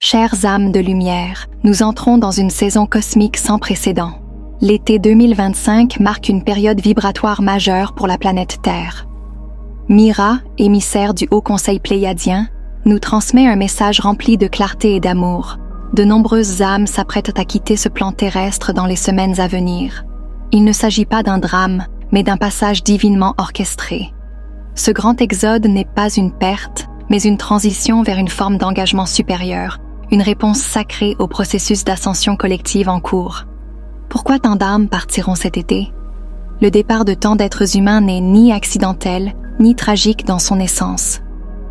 Chères âmes de lumière, nous entrons dans une saison cosmique sans précédent. L'été 2025 marque une période vibratoire majeure pour la planète Terre. Mira, émissaire du Haut Conseil pléiadien, nous transmet un message rempli de clarté et d'amour. De nombreuses âmes s'apprêtent à quitter ce plan terrestre dans les semaines à venir. Il ne s'agit pas d'un drame, mais d'un passage divinement orchestré. Ce grand exode n'est pas une perte, mais une transition vers une forme d'engagement supérieur, une réponse sacrée au processus d'ascension collective en cours. Pourquoi tant d'âmes partiront cet été? Le départ de tant d'êtres humains n'est ni accidentel, ni tragique dans son essence.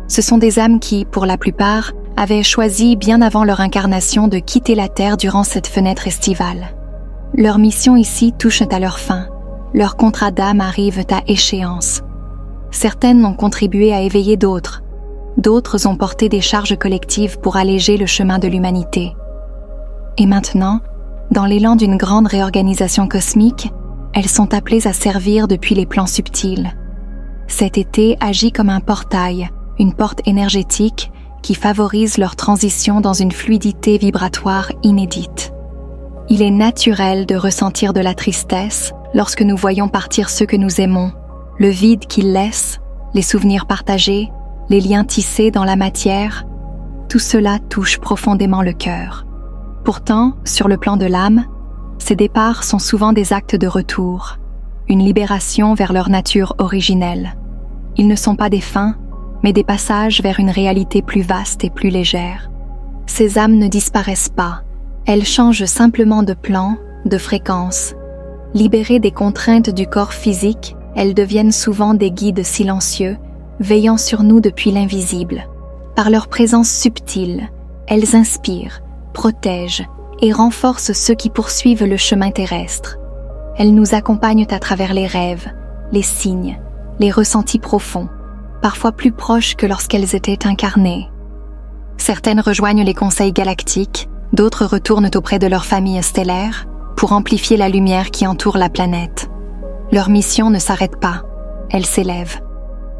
Ce sont des âmes qui, pour la plupart, avaient choisi bien avant leur incarnation de quitter la Terre durant cette fenêtre estivale. Leur mission ici touche à leur fin. Leurs contrats d'âme arrivent à échéance. Certaines ont contribué à éveiller d'autres. D'autres ont porté des charges collectives pour alléger le chemin de l'humanité. Et maintenant, dans l'élan d'une grande réorganisation cosmique, elles sont appelées à servir depuis les plans subtils. Cet été agit comme un portail, une porte énergétique qui favorise leur transition dans une fluidité vibratoire inédite. Il est naturel de ressentir de la tristesse lorsque nous voyons partir ceux que nous aimons, le vide qu'ils laissent, les souvenirs partagés, les liens tissés dans la matière, tout cela touche profondément le cœur. Pourtant, sur le plan de l'âme, ces départs sont souvent des actes de retour, une libération vers leur nature originelle. Ils ne sont pas des fins, mais des passages vers une réalité plus vaste et plus légère. Ces âmes ne disparaissent pas, elles changent simplement de plan, de fréquence. Libérées des contraintes du corps physique, elles deviennent souvent des guides silencieux, veillant sur nous depuis l'invisible. Par leur présence subtile, elles inspirent, protègent et renforcent ceux qui poursuivent le chemin terrestre. Elles nous accompagnent à travers les rêves, les signes, les ressentis profonds, parfois plus proches que lorsqu'elles étaient incarnées. Certaines rejoignent les conseils galactiques, d'autres retournent auprès de leur famille stellaire pour amplifier la lumière qui entoure la planète. Leur mission ne s'arrête pas, elle s'élève.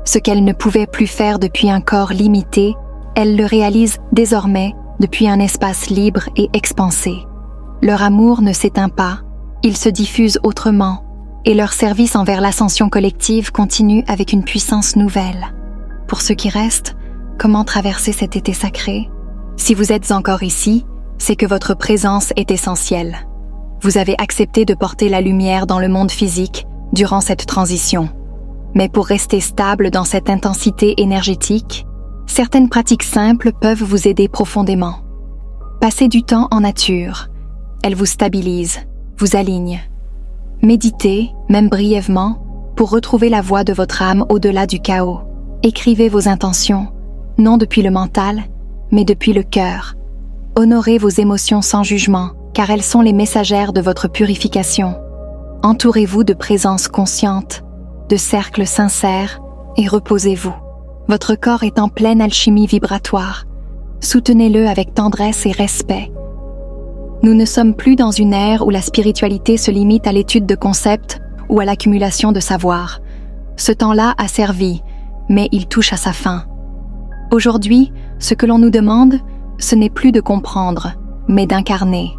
Ce qu'elles ne pouvaient plus faire depuis un corps limité, elles le réalisent désormais depuis un espace libre et expansé. Leur amour ne s'éteint pas, il se diffuse autrement, et leur service envers l'ascension collective continue avec une puissance nouvelle. Pour ceux qui restent, comment traverser cet été sacré? Si vous êtes encore ici, c'est que votre présence est essentielle. Vous avez accepté de porter la lumière dans le monde physique durant cette transition. Mais pour rester stable dans cette intensité énergétique, certaines pratiques simples peuvent vous aider profondément. Passez du temps en nature. Elles vous stabilisent, vous alignent. Méditez, même brièvement, pour retrouver la voie de votre âme au-delà du chaos. Écrivez vos intentions, non depuis le mental, mais depuis le cœur. Honorez vos émotions sans jugement, car elles sont les messagères de votre purification. Entourez-vous de présences conscientes, de cercles sincères, et reposez-vous. Votre corps est en pleine alchimie vibratoire. Soutenez-le avec tendresse et respect. Nous ne sommes plus dans une ère où la spiritualité se limite à l'étude de concepts ou à l'accumulation de savoir. Ce temps-là a servi, mais il touche à sa fin. Aujourd'hui, ce que l'on nous demande, ce n'est plus de comprendre, mais d'incarner.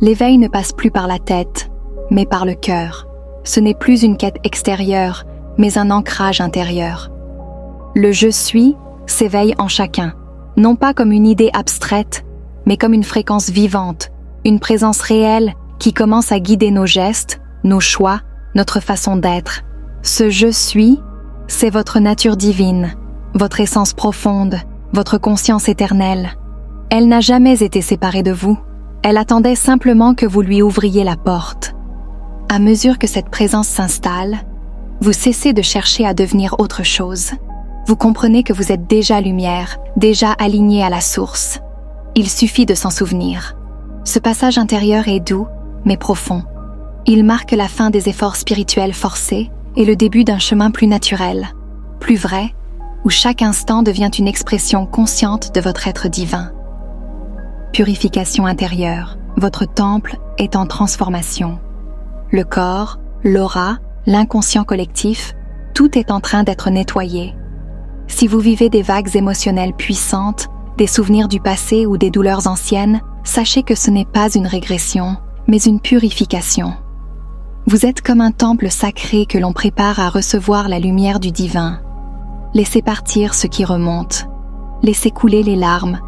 L'éveil ne passe plus par la tête, mais par le cœur. Ce n'est plus une quête extérieure, mais un ancrage intérieur. Le « je suis » s'éveille en chacun, non pas comme une idée abstraite, mais comme une fréquence vivante, une présence réelle qui commence à guider nos gestes, nos choix, notre façon d'être. Ce « je suis », c'est votre nature divine, votre essence profonde, votre conscience éternelle. Elle n'a jamais été séparée de vous. Elle attendait simplement que vous lui ouvriez la porte. À mesure que cette présence s'installe, vous cessez de chercher à devenir autre chose. Vous comprenez que vous êtes déjà lumière, déjà aligné à la source. Il suffit de s'en souvenir. Ce passage intérieur est doux, mais profond. Il marque la fin des efforts spirituels forcés et le début d'un chemin plus naturel, plus vrai, où chaque instant devient une expression consciente de votre être divin. Purification intérieure, votre temple est en transformation. Le corps, l'aura, l'inconscient collectif, tout est en train d'être nettoyé. Si vous vivez des vagues émotionnelles puissantes, des souvenirs du passé ou des douleurs anciennes, sachez que ce n'est pas une régression, mais une purification. Vous êtes comme un temple sacré que l'on prépare à recevoir la lumière du divin. Laissez partir ce qui remonte. Laissez couler les larmes.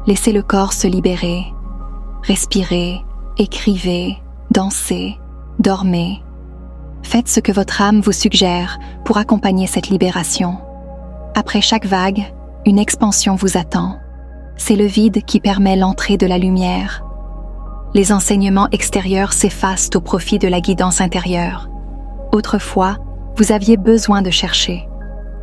Laissez le corps se libérer. Respirez, écrivez, dansez, dormez. Faites ce que votre âme vous suggère pour accompagner cette libération. Après chaque vague, une expansion vous attend. C'est le vide qui permet l'entrée de la lumière. Les enseignements extérieurs s'effacent au profit de la guidance intérieure. Autrefois, vous aviez besoin de chercher.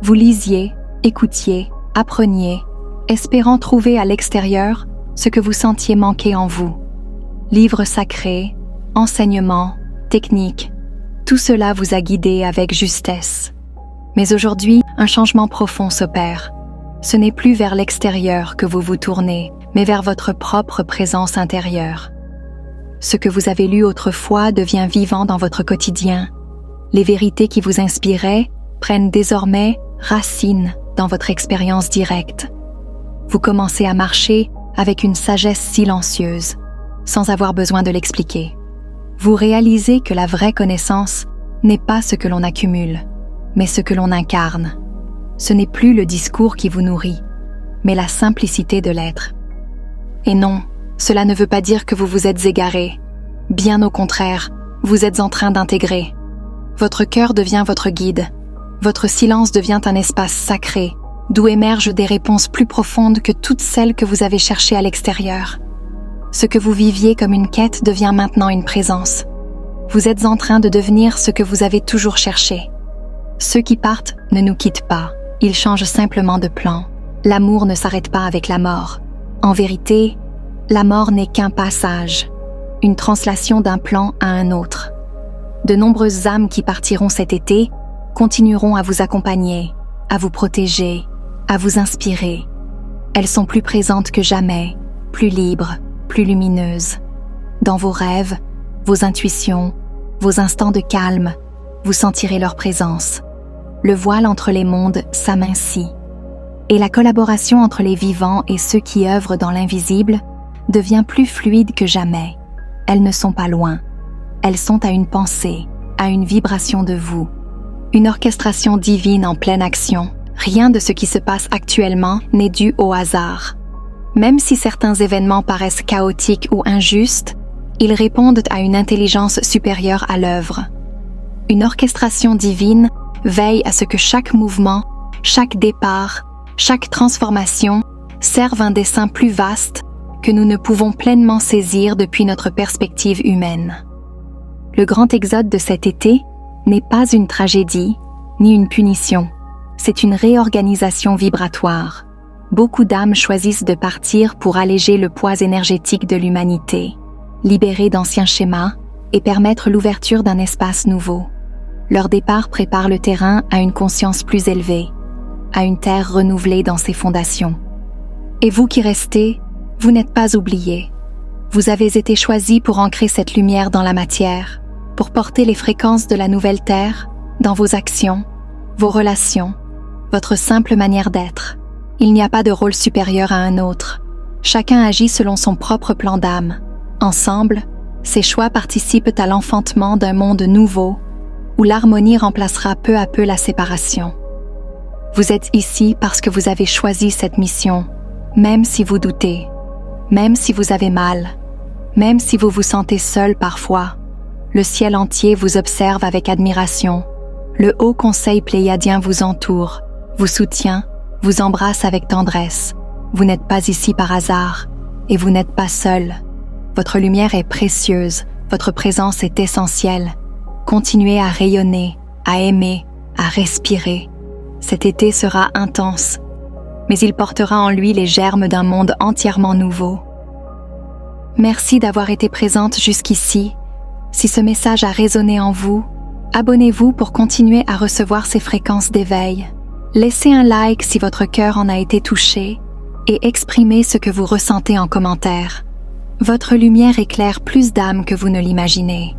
Vous lisiez, écoutiez, appreniez, espérant trouver à l'extérieur ce que vous sentiez manquer en vous. Livres sacrés, enseignements, techniques, tout cela vous a guidé avec justesse. Mais aujourd'hui, un changement profond s'opère. Ce n'est plus vers l'extérieur que vous vous tournez, mais vers votre propre présence intérieure. Ce que vous avez lu autrefois devient vivant dans votre quotidien. Les vérités qui vous inspiraient prennent désormais racine dans votre expérience directe. Vous commencez à marcher avec une sagesse silencieuse, sans avoir besoin de l'expliquer. Vous réalisez que la vraie connaissance n'est pas ce que l'on accumule, mais ce que l'on incarne. Ce n'est plus le discours qui vous nourrit, mais la simplicité de l'être. Et non, cela ne veut pas dire que vous vous êtes égaré. Bien au contraire, vous êtes en train d'intégrer. Votre cœur devient votre guide. Votre silence devient un espace sacré, d'où émergent des réponses plus profondes que toutes celles que vous avez cherchées à l'extérieur. Ce que vous viviez comme une quête devient maintenant une présence. Vous êtes en train de devenir ce que vous avez toujours cherché. Ceux qui partent ne nous quittent pas, ils changent simplement de plan. L'amour ne s'arrête pas avec la mort. En vérité, la mort n'est qu'un passage, une translation d'un plan à un autre. De nombreuses âmes qui partiront cet été continueront à vous accompagner, à vous protéger, à vous inspirer. Elles sont plus présentes que jamais, plus libres, plus lumineuses. Dans vos rêves, vos intuitions, vos instants de calme, vous sentirez leur présence. Le voile entre les mondes s'amincit. Et la collaboration entre les vivants et ceux qui œuvrent dans l'invisible devient plus fluide que jamais. Elles ne sont pas loin. Elles sont à une pensée, à une vibration de vous. Une orchestration divine en pleine action. Rien de ce qui se passe actuellement n'est dû au hasard. Même si certains événements paraissent chaotiques ou injustes, ils répondent à une intelligence supérieure à l'œuvre. Une orchestration divine veille à ce que chaque mouvement, chaque départ, chaque transformation serve un dessein plus vaste que nous ne pouvons pleinement saisir depuis notre perspective humaine. Le grand exode de cet été n'est pas une tragédie, ni une punition. C'est une réorganisation vibratoire. Beaucoup d'âmes choisissent de partir pour alléger le poids énergétique de l'humanité, libérer d'anciens schémas et permettre l'ouverture d'un espace nouveau. Leur départ prépare le terrain à une conscience plus élevée, à une terre renouvelée dans ses fondations. Et vous qui restez, vous n'êtes pas oubliés. Vous avez été choisis pour ancrer cette lumière dans la matière, pour porter les fréquences de la nouvelle terre dans vos actions, vos relations, votre simple manière d'être. Il n'y a pas de rôle supérieur à un autre. Chacun agit selon son propre plan d'âme. Ensemble, ces choix participent à l'enfantement d'un monde nouveau où l'harmonie remplacera peu à peu la séparation. Vous êtes ici parce que vous avez choisi cette mission, même si vous doutez, même si vous avez mal, même si vous vous sentez seul parfois. Le ciel entier vous observe avec admiration. Le Haut Conseil pléiadien vous entoure, vous soutient, vous embrasse avec tendresse. Vous n'êtes pas ici par hasard, et vous n'êtes pas seul. Votre lumière est précieuse, votre présence est essentielle. Continuez à rayonner, à aimer, à respirer. Cet été sera intense, mais il portera en lui les germes d'un monde entièrement nouveau. Merci d'avoir été présente jusqu'ici. Si ce message a résonné en vous, abonnez-vous pour continuer à recevoir ces fréquences d'éveil. Laissez un like si votre cœur en a été touché et exprimez ce que vous ressentez en commentaire. Votre lumière éclaire plus d'âmes que vous ne l'imaginez.